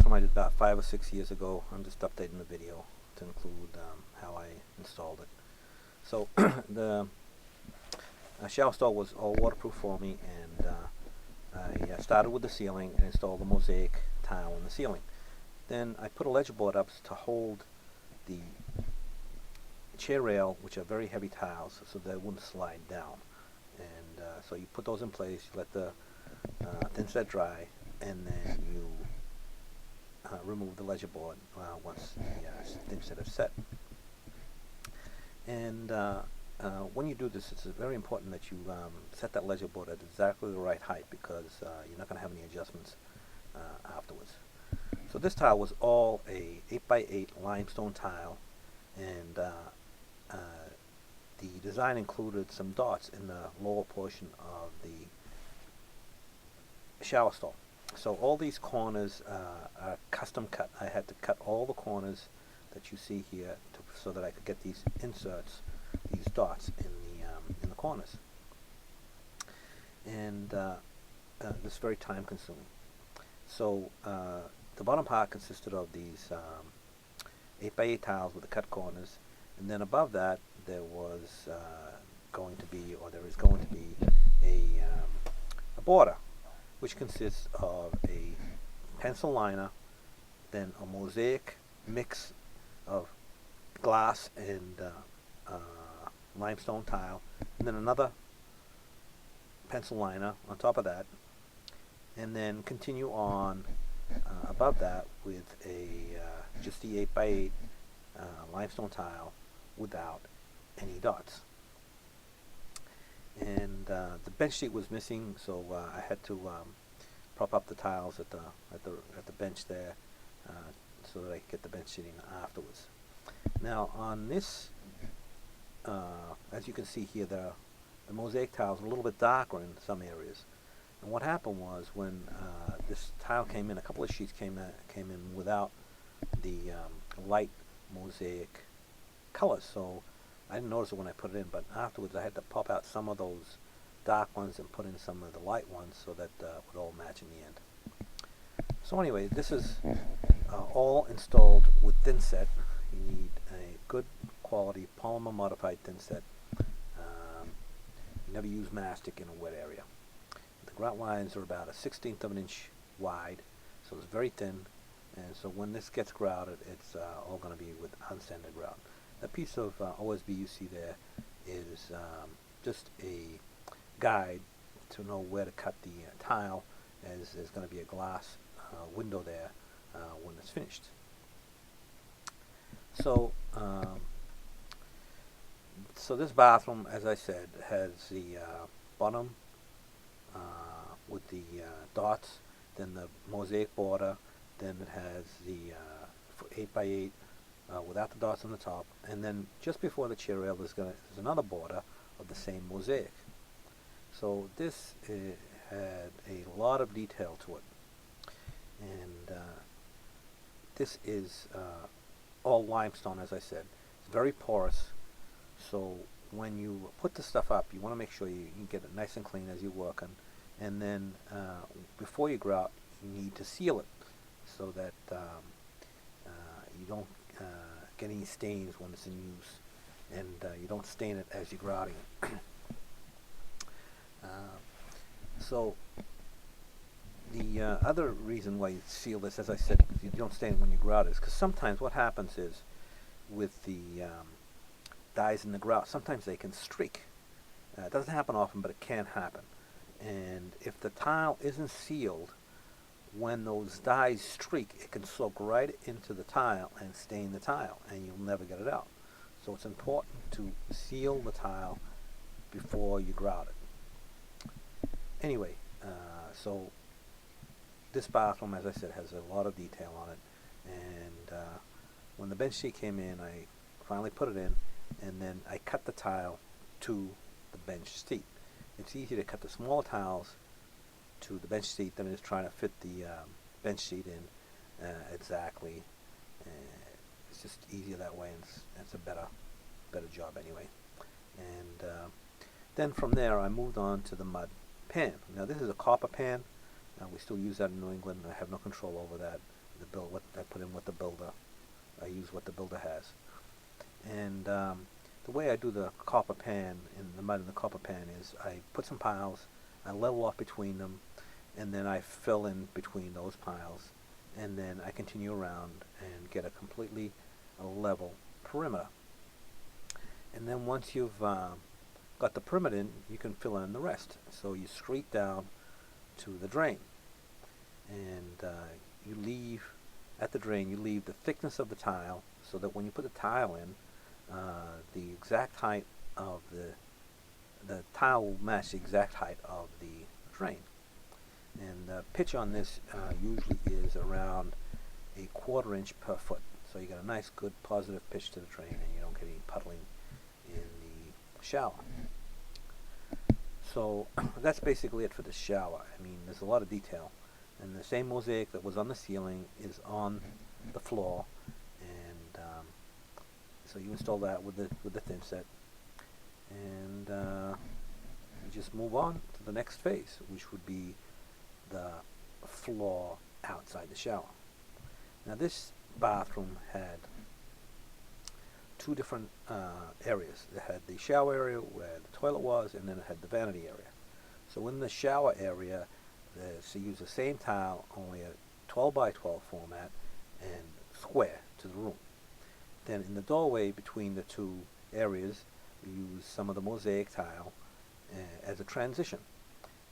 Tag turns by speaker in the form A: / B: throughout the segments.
A: bathroom I did about 5 or 6 years ago. I'm just updating the video to include how I installed it. So the shower stall was all waterproof for me, and I started with the ceiling and installed the Mosaic tile in the ceiling. Then I put a ledger board up to hold the chair rail, which are very heavy tiles, so they wouldn't slide down. And so you put those in place, you let the thin set dry, and then you remove the ledger board once the thin set is set. And when you do this, it's very important that you set that ledger board at exactly the right height, because you're not going to have any adjustments afterwards. So this tile was all a 8x8 limestone tile, and the design included some dots in the lower portion of the shower stall. So all these corners are custom cut. I had to cut all the corners that you see here so that I could get these inserts, these dots in the corners. And this is very time consuming. So the bottom part consisted of these 8x8 tiles with the cut corners, and then above that there was going to be, or there is going to be, a border, which consists of a pencil liner, then a mosaic mix of glass and limestone tile, and then another pencil liner on top of that, and then continue on above that with a just the 8x8 limestone tile without any dots. And the bench seat was missing, so I had to prop up the tiles at the bench there so that I could get the bench seating afterwards. Now on this, as you can see here, the mosaic tiles are a little bit darker in some areas. And what happened was, when this tile came in, a couple of sheets came in without the light mosaic colors, so I didn't notice it when I put it in, but afterwards I had to pop out some of those dark ones and put in some of the light ones so that would all match in the end. So anyway, this is all installed with thin set. You need a good quality polymer modified thin set. You never use mastic in a wet area. The grout lines are about 1/16 of an inch wide, so it's very thin, and so when this gets grouted, it's all going to be with unsanded grout. That piece of OSB you see there is just a guide to know where to cut the tile, as there's going to be a glass window there when it's finished. So so this bathroom, as I said, has the bottom with the dots, then the mosaic border, then it has the 8x8 without the dots on the top, and then just before the chair rail there's another border of the same mosaic. So this had a lot of detail to it, and this is all limestone, as I said. It's very porous, so when you put the stuff up, you want to make sure you get it nice and clean as you're working, and then before you grout, you need to seal it so that you don't get any stains when it's in use, and you don't stain it as you're grouting it. So the other reason why you seal this, as I said, you don't stain it when you grout, is because sometimes what happens is, with the dyes in the grout, sometimes they can streak. It doesn't happen often, but it can happen. And if the tile isn't sealed, when those dyes streak, it can soak right into the tile and stain the tile, and you'll never get it out. So it's important to seal the tile before you grout it. Anyway, so this bathroom, as I said, has a lot of detail on it, and when the bench seat came in, I finally put it in, and then I cut the tile to the bench seat. It's easy to cut the smaller tiles to the bench seat than it is trying to fit the bench seat in exactly. It's just easier that way, and it's a better job anyway. And then from there I moved on to the mud pan. Now this is a copper pan. We still use that in New England. I have no control over that. The use what the builder has. And the way I do the copper pan in the mud in the copper pan is I put some piles, I level off between them, and then I fill in between those piles, and then I continue around and get a completely level perimeter. And then once you've got the perimeter in, you can fill in the rest. So you scrape down to the drain, and you leave at the drain, you leave the thickness of the tile so that when you put the tile in, the exact height of the tile will match the exact height of the drain. And the pitch on this usually is around a 1/4 inch per foot. So you get a nice, good, positive pitch to the drain, and you don't get any puddling in the shower. So that's basically it for the shower. I mean, there's a lot of detail. And the same mosaic that was on the ceiling is on the floor, and so you install that with the thin set, and you just move on to the next phase, which would be the floor outside the shower. Now this bathroom had two different areas. It had the shower area where the toilet was, and then it had the vanity area. So in the shower area, so you use the same tile, only a 12 by 12 format, and square to the room. Then in the doorway between the two areas, we use some of the mosaic tile as a transition.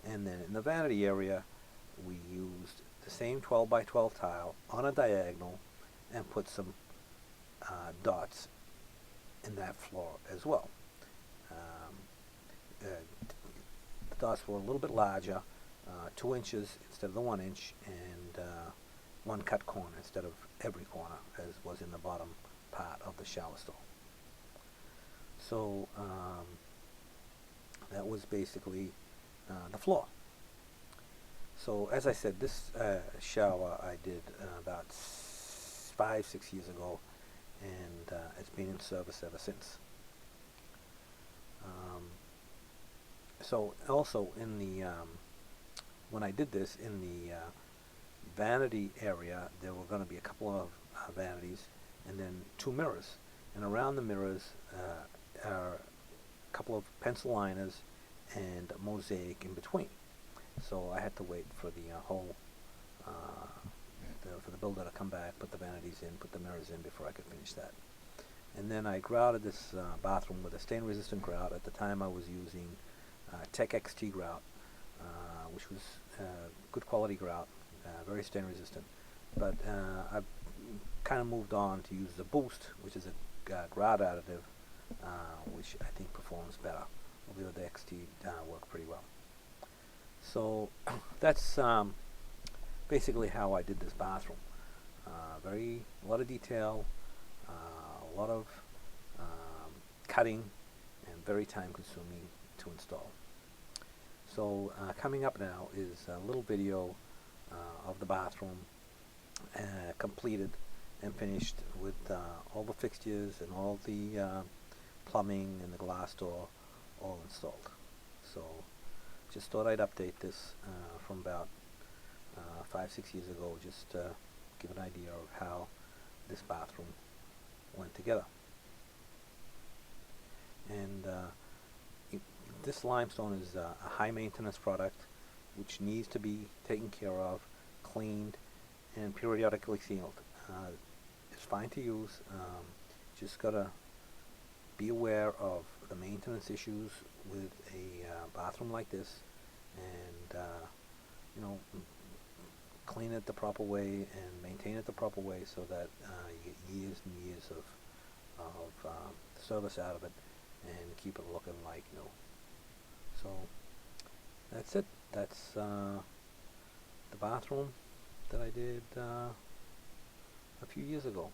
A: And then in the vanity area, we used the same 12 by 12 tile on a diagonal and put some dots in that floor as well. The dots were a little bit larger, 2 inches instead of the 1 inch, and one cut corner instead of every corner as was in the bottom part of the shower stall. So that was basically the floor. So as I said, this shower I did about 5-6 years ago, and it's been in service ever since. So also in the when I did this in the vanity area, there were going to be a couple of vanities and then 2 mirrors, and around the mirrors are a couple of pencil liners and mosaic in between. So I had to wait for the whole for the builder to come back, put the vanities in, put the mirrors in before I could finish that. And then I grouted this bathroom with a stain resistant grout. At the time I was using Tech XT grout, which was good quality grout, very stain resistant. But I've kind of moved on to use the Boost, which is a grout additive, which I think performs better. Although the XT work pretty well. So that's basically how I did this bathroom. A lot of detail, a lot of cutting, and very time consuming to install. So coming up now is a little video of the bathroom completed and finished with all the fixtures and all the plumbing and the glass door all installed. So just thought I'd update this from about 5-6 years ago, just to give an idea of how this bathroom went together. And this limestone is a high maintenance product which needs to be taken care of, cleaned, and periodically sealed. It's fine to use, just gotta be aware of the maintenance issues with a bathroom like this, and you know, clean it the proper way and maintain it the proper way so that you get years and years of service out of it and keep it looking like new. So that's it. That's the bathroom that I did a few years ago.